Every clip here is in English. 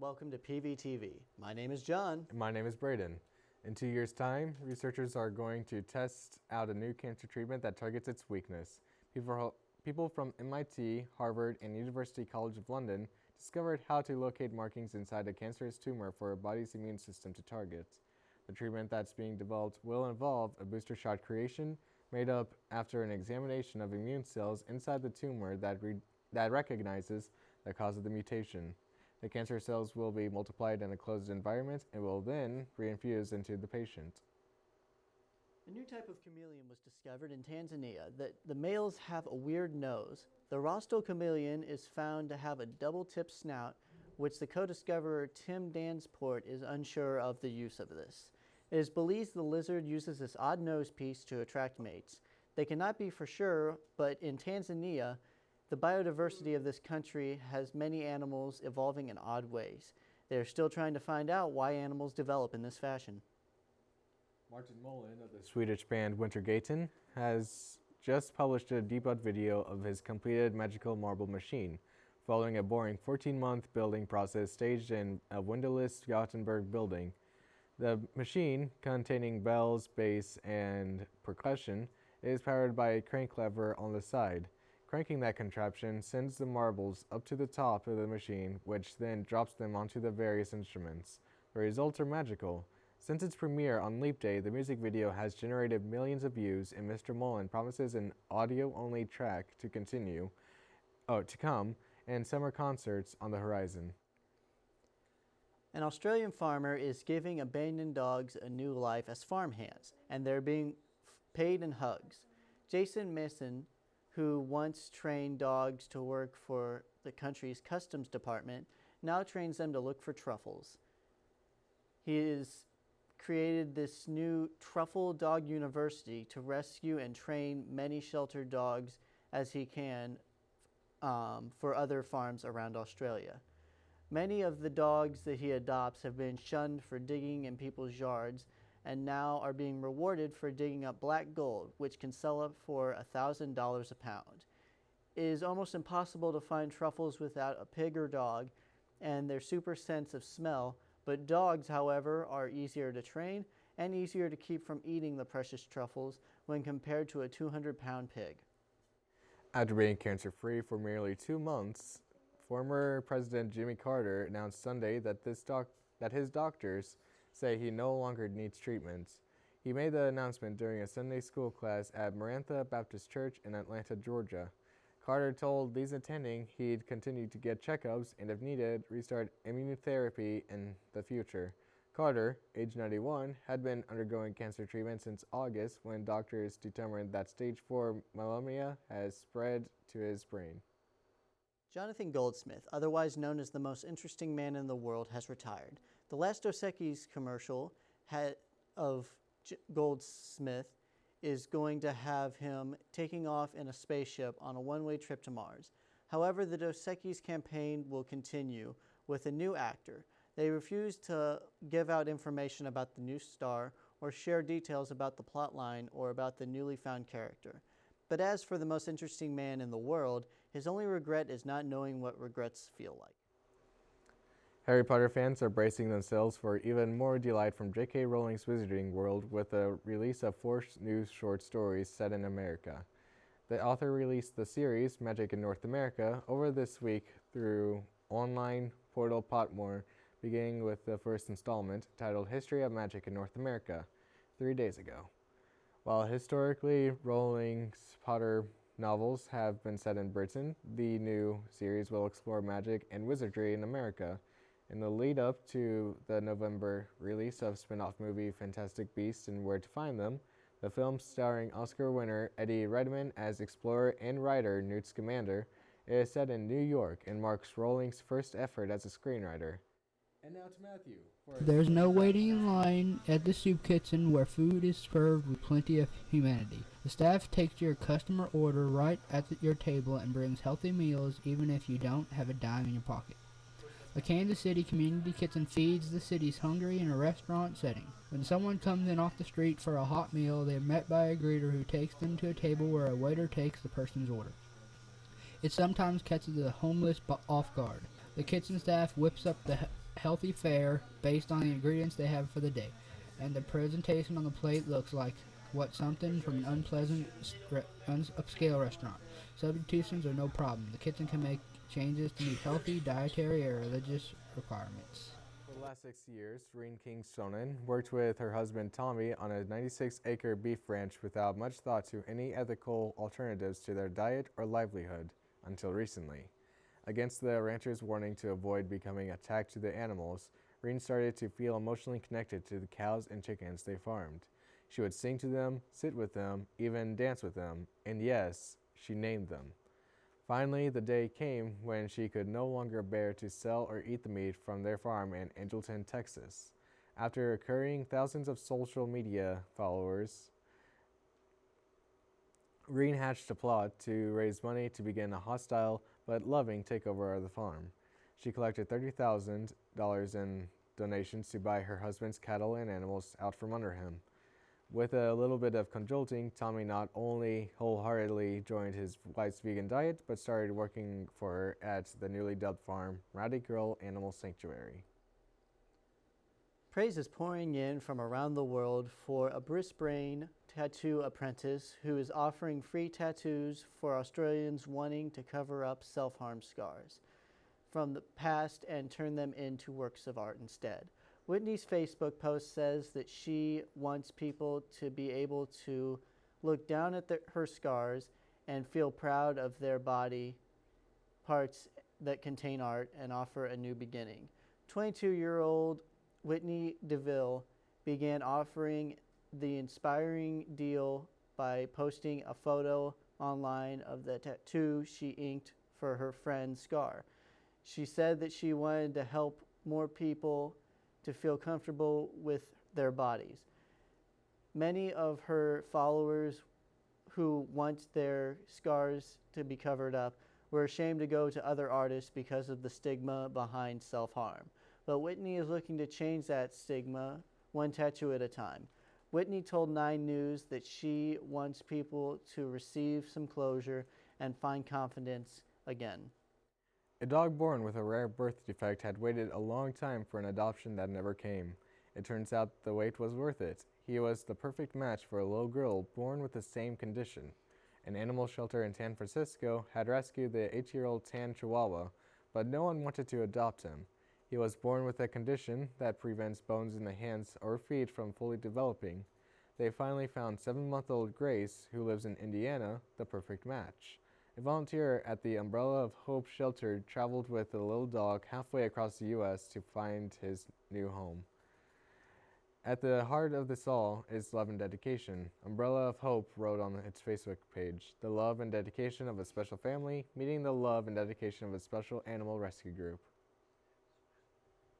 welcome to PVTV. My name is John. My name is Braden. In 2 years' time, researchers are going to test out a new cancer treatment that targets its weakness. People from MIT, Harvard, and University College of London discovered how to locate markings inside a cancerous tumor for a body's immune system to target. The treatment that's being developed will involve a booster shot creation made up after an examination of immune cells inside the tumor that recognizes the cause of the mutation. The cancer cells will be multiplied in a closed environment and will then reinfuse into the patient. A new type of chameleon was discovered in Tanzania. The males have a weird nose. The rostral chameleon is found to have a double-tipped snout, which the co-discoverer Tim Dansport is unsure of the use of this. It is believed the lizard uses this odd nose piece to attract mates. They cannot be for sure, but in Tanzania, the biodiversity of this country has many animals evolving in odd ways. They are still trying to find out why animals develop in this fashion. Martin Mullen of the Swedish band Wintergatan has just published a debut video of his completed magical marble machine, following a boring 14-month building process staged in a windowless Gothenburg building. The machine, containing bells, bass, and percussion, is powered by a crank lever on the side. Cranking that contraption sends the marbles up to the top of the machine, which then drops them onto the various instruments. The results are magical. Since its premiere on Leap Day, the music video has generated millions of views, and Mr. Mullen promises an audio-only track to come, and summer concerts on the horizon. An Australian farmer is giving abandoned dogs a new life as farmhands, and they're being paid in hugs. Jason Mason, who once trained dogs to work for the country's customs department, now trains them to look for truffles. He has created this new Truffle Dog University to rescue and train many sheltered dogs as he can for other farms around Australia. Many of the dogs that he adopts have been shunned for digging in people's yards and now are being rewarded for digging up black gold, which can sell up for $1,000 a pound. It is almost impossible to find truffles without a pig or dog and their super sense of smell, but dogs, however, are easier to train and easier to keep from eating the precious truffles when compared to a 200-pound pig. After being cancer-free for nearly 2 months, former President Jimmy Carter announced Sunday that his doctors say he no longer needs treatments. He made the announcement during a Sunday school class at Marantha Baptist Church in Atlanta, Georgia. Carter told these attending he'd continue to get checkups and, if needed, restart immunotherapy in the future. Carter, age 91, had been undergoing cancer treatment since August when doctors determined that stage 4 melanoma has spread to his brain. Jonathan Goldsmith, otherwise known as the most interesting man in the world, has retired. The last Dos Equis commercial of Goldsmith is going to have him taking off in a spaceship on a one-way trip to Mars. However, the Dos Equis campaign will continue with a new actor. They refuse to give out information about the new star or share details about the plotline or about the newly found character. But as for the most interesting man in the world, his only regret is not knowing what regrets feel like. Harry Potter fans are bracing themselves for even more delight from J.K. Rowling's Wizarding World with the release of 4 new short stories set in America. The author released the series, Magic in North America, over this week through online portal Potmore, beginning with the first installment, titled History of Magic in North America, 3 days ago. While historically Rowling's Potter novels have been set in Britain, the new series will explore magic and wizardry in America. In the lead-up to the November release of spin-off movie Fantastic Beasts and Where to Find Them, the film starring Oscar winner Eddie Redmayne as explorer and writer Newt Scamander is set in New York and marks Rowling's first effort as a screenwriter. And now to Matthew. There's no waiting in line at the soup kitchen where food is served with plenty of humanity. The staff takes your customer order right at your table and brings healthy meals even if you don't have a dime in your pocket. The Kansas City Community Kitchen feeds the city's hungry in a restaurant setting. When someone comes in off the street for a hot meal, they are met by a greeter who takes them to a table where a waiter takes the person's order. It sometimes catches the homeless off guard. The kitchen staff whips up the healthy fare based on the ingredients they have for the day, and the presentation on the plate looks like what something from an unpleasant upscale restaurant. Substitutions are no problem. The kitchen can make changes to meet healthy, dietary, or religious requirements. For the last 6 years, Reen King Sonnen worked with her husband Tommy on a 96-acre beef ranch without much thought to any ethical alternatives to their diet or livelihood until recently. Against the rancher's warning to avoid becoming attacked to the animals, Reen started to feel emotionally connected to the cows and chickens they farmed. She would sing to them, sit with them, even dance with them, and yes, she named them. Finally, the day came when she could no longer bear to sell or eat the meat from their farm in Angelton, Texas. After accruing thousands of social media followers, Reen hatched a plot to raise money to begin a hostile but loving takeover of the farm. She collected $30,000 in donations to buy her husband's cattle and animals out from under him. With a little bit of cajoling, Tommy not only wholeheartedly joined his wife's vegan diet, but started working for her at the newly dubbed farm, Rowdy Girl Animal Sanctuary. Praise is pouring in from around the world for a Brisbane tattoo apprentice who is offering free tattoos for Australians wanting to cover up self-harm scars from the past and turn them into works of art instead. Whitney's Facebook post says that she wants people to be able to look down at her scars and feel proud of their body parts that contain art and offer a new beginning. 22-year-old Whitney DeVille began offering the inspiring deal by posting a photo online of the tattoo she inked for her friend's scar. She said that she wanted to help more people to feel comfortable with their bodies. Many of her followers who want their scars to be covered up were ashamed to go to other artists because of the stigma behind self-harm. But Whitney is looking to change that stigma one tattoo at a time. Whitney told 9 News that she wants people to receive some closure and find confidence again. A dog born with a rare birth defect had waited a long time for an adoption that never came. It turns out the wait was worth it. He was the perfect match for a little girl born with the same condition. An animal shelter in San Francisco had rescued the 8-year-old tan Chihuahua, but no one wanted to adopt him. He was born with a condition that prevents bones in the hands or feet from fully developing. They finally found 7-month-old Grace, who lives in Indiana, the perfect match. A volunteer at the Umbrella of Hope shelter traveled with the little dog halfway across the U.S. to find his new home. At the heart of this all is love and dedication. Umbrella of Hope wrote on its Facebook page, "The love and dedication of a special family, meeting the love and dedication of a special animal rescue group."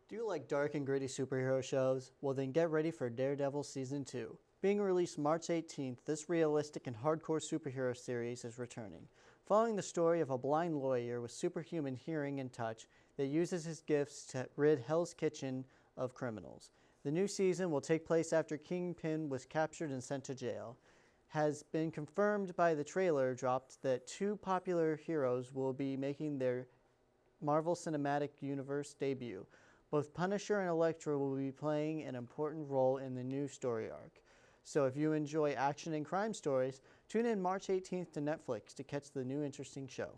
Do you like dark and gritty superhero shows? Well, then get ready for Daredevil Season 2. Being released March 18th, this realistic and hardcore superhero series is returning. Following the story of a blind lawyer with superhuman hearing and touch that uses his gifts to rid Hell's Kitchen of criminals. The new season will take place after Kingpin was captured and sent to jail. Has been confirmed by the trailer dropped that 2 popular heroes will be making their Marvel Cinematic Universe debut. Both Punisher and Elektra will be playing an important role in the new story arc. So if you enjoy action and crime stories, tune in March 18th to Netflix to catch the new interesting show.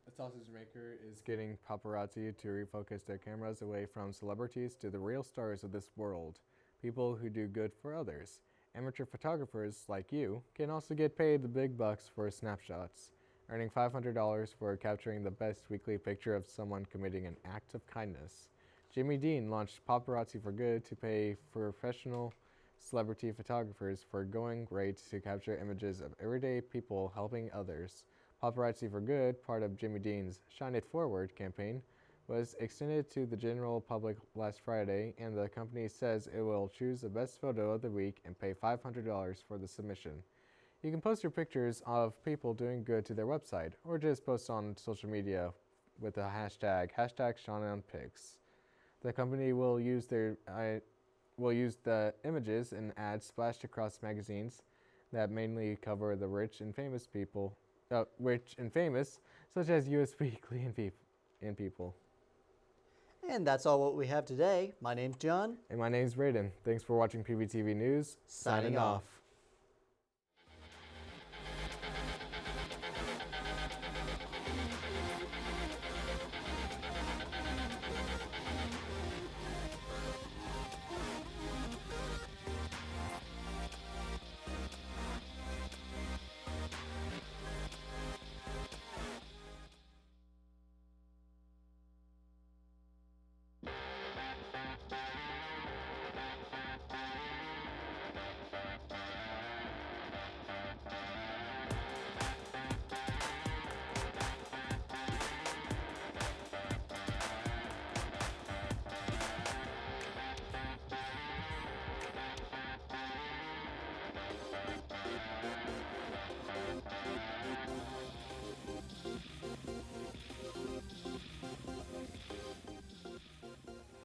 A sausage maker is getting paparazzi to refocus their cameras away from celebrities to the real stars of this world, people who do good for others. Amateur photographers like you can also get paid the big bucks for snapshots, earning $500 for capturing the best weekly picture of someone committing an act of kindness. Jimmy Dean launched Paparazzi for Good to pay professional celebrity photographers for going rates to capture images of everyday people helping others. Paparazzi for Good, part of Jimmy Dean's Shine It Forward campaign, was extended to the general public last Friday, and the company says it will choose the best photo of the week and pay $500 for the submission. You can post your pictures of people doing good to their website, or just post on social media with the hashtag #SeanOnPics. The company will use the images and ads splashed across magazines that mainly cover the rich and famous, such as US Weekly and People. And that's all what we have today. My name's John. And my name's Brayden. Thanks for watching PVTV News. Signing off.